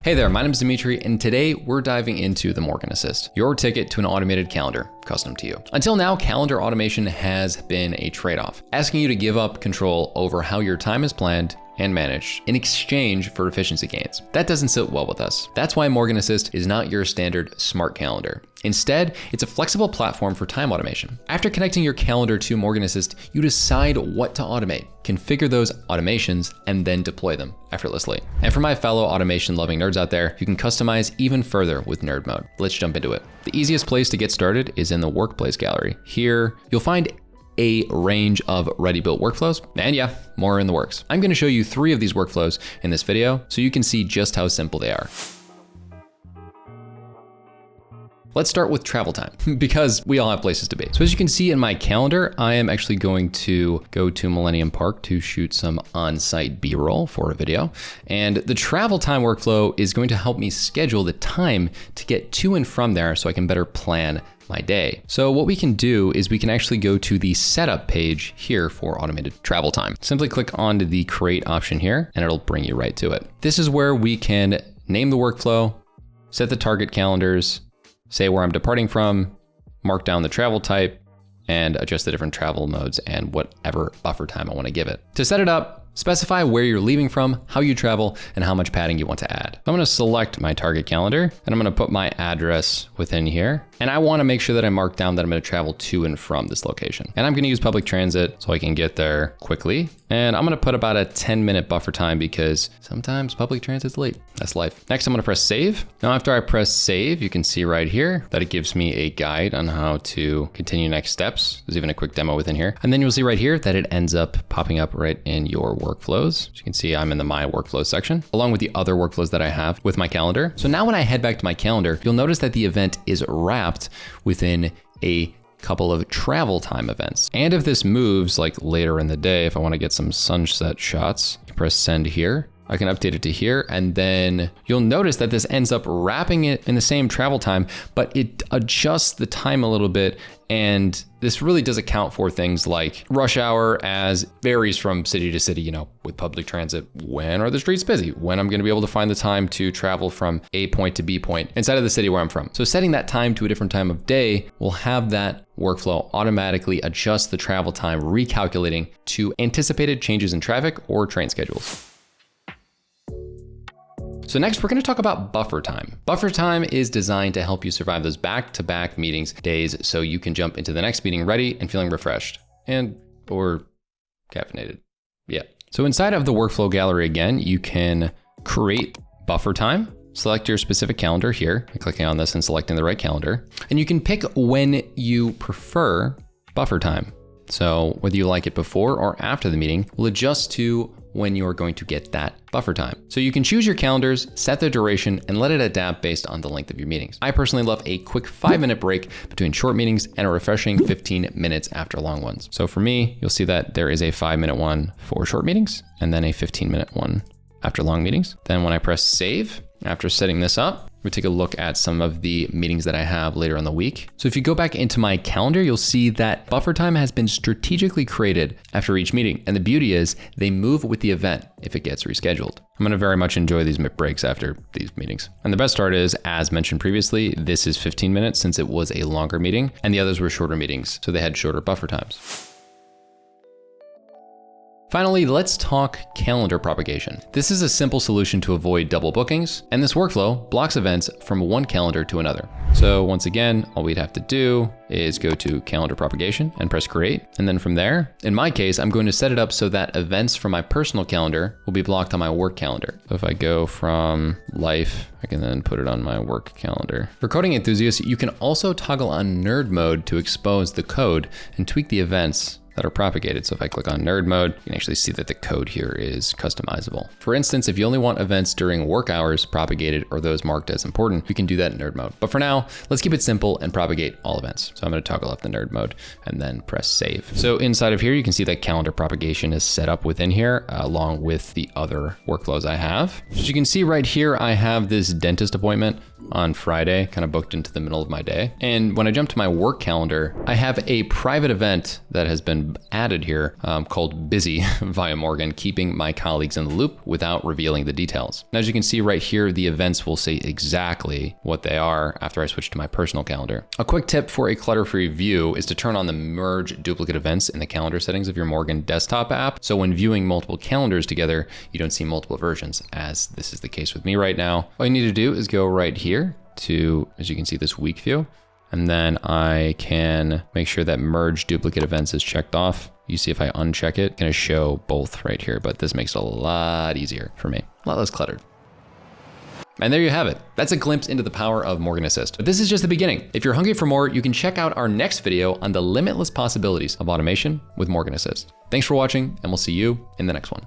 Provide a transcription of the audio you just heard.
Hey there, my name is Dimitri, and today we're diving into the Morgen Assist, your ticket to an automated calendar, custom to you. Until now, calendar automation has been a trade-off, asking you to give up control over how your time is planned and managed in exchange for efficiency gains. That doesn't sit well with us. That's why Morgen Assist is not your standard smart calendar. Instead, it's a flexible platform for time automation. After connecting your calendar to Morgen Assist, you decide what to automate, configure those automations, and then deploy them effortlessly. And for my fellow automation-loving nerds out there, you can customize even further with Nerd Mode. Let's jump into it. The easiest place to get started is in the Workplace gallery. Here, you'll find a range of ready-built workflows, and yeah, more in the works. I'm gonna show you 3 of these workflows in this video so you can see just how simple they are. Let's start with travel time, because we all have places to be. So as you can see in my calendar, I am actually going to go to Millennium Park to shoot some on-site B-roll for a video. And the travel time workflow is going to help me schedule the time to get to and from there so I can better plan my day. So what we can do is we can actually go to the setup page here for automated travel time. Simply click onto the create option here and it'll bring you right to it. This is where we can name the workflow, set the target calendars, say where I'm departing from, mark down the travel type, and adjust the different travel modes and whatever buffer time I want to give it. To set it up, specify where you're leaving from, how you travel, and how much padding you want to add. I'm going to select my target calendar and I'm going to put my address within here. And I want to make sure that I mark down that I'm going to travel to and from this location. And I'm going to use public transit so I can get there quickly. And I'm going to put about a 10-minute buffer time because sometimes public transit's late. That's life. Next, I'm going to press save. Now, after I press save, you can see right here that it gives me a guide on how to continue next steps. There's even a quick demo within here. And then you'll see right here that it ends up popping up right in your workflows. As you can see, I'm in the My Workflows section, along with the other workflows that I have with my calendar. So now when I head back to my calendar, you'll notice that the event is wrapped within a couple of travel time events. And if this moves like later in the day, if I want to get some sunset shots, I can press send here. I can update it to here, and then you'll notice that this ends up wrapping it in the same travel time, but it adjusts the time a little bit. And this really does account for things like rush hour, as varies from city to city, with public transit. When are the streets busy? When I'm gonna be able to find the time to travel from A point to B point inside of the city where I'm from. So setting that time to a different time of day will have that workflow automatically adjust the travel time, recalculating to anticipated changes in traffic or train schedules. So next, we're going to talk about buffer time. Buffer time is designed to help you survive those back-to-back meetings days so you can jump into the next meeting ready and feeling refreshed or caffeinated. Yeah. So inside of the workflow gallery again, you can create buffer time. Select your specific calendar here by clicking on this and selecting the right calendar. And you can pick when you prefer buffer time. So whether you like it before or after the meeting will adjust to when you're going to get that buffer time. So you can choose your calendars, set the duration, and let it adapt based on the length of your meetings. I personally love a quick 5-minute break between short meetings and a refreshing 15 minutes after long ones. So for me, you'll see that there is a 5-minute one for short meetings and then a 15-minute one after long meetings. Then when I press save, after setting this up, we take a look at some of the meetings that I have later in the week. So if you go back into my calendar, you'll see that buffer time has been strategically created after each meeting. And the beauty is they move with the event if it gets rescheduled. I'm gonna very much enjoy these breaks after these meetings. And the best part is, as mentioned previously, this is 15 minutes since it was a longer meeting and the others were shorter meetings. So they had shorter buffer times. Finally, let's talk calendar propagation. This is a simple solution to avoid double bookings, and this workflow blocks events from one calendar to another. So once again, all we'd have to do is go to calendar propagation and press create. And then from there, in my case, I'm going to set it up so that events from my personal calendar will be blocked on my work calendar. So if I go from life, I can then put it on my work calendar. For coding enthusiasts, you can also toggle on nerd mode to expose the code and tweak the events that are propagated. So if I click on nerd mode, you can actually see that the code here is customizable. For instance, if you only want events during work hours propagated or those marked as important, you can do that in nerd mode. But for now, let's keep it simple and propagate all events. So I'm going to toggle off the nerd mode and then press save. So inside of here, you can see that calendar propagation is set up within here along with the other workflows I have. As you can see right here, I have this dentist appointment on Friday, kind of booked into the middle of my day. And when I jump to my work calendar, I have a private event that has been added here called Busy via Morgen, keeping my colleagues in the loop without revealing the details. And as you can see right here, the events will say exactly what they are after I switch to my personal calendar. A quick tip for a clutter-free view is to turn on the merge duplicate events in the calendar settings of your Morgen desktop app. So when viewing multiple calendars together, you don't see multiple versions, as this is the case with me right now. All you need to do is go right here to, as you can see, this week view. And then I can make sure that merge duplicate events is checked off. You see if I uncheck it, it's gonna show both right here, but this makes it a lot easier for me, a lot less cluttered. And there you have it. That's a glimpse into the power of Morgen Assist. But this is just the beginning. If you're hungry for more, you can check out our next video on the limitless possibilities of automation with Morgen Assist. Thanks for watching, and we'll see you in the next one.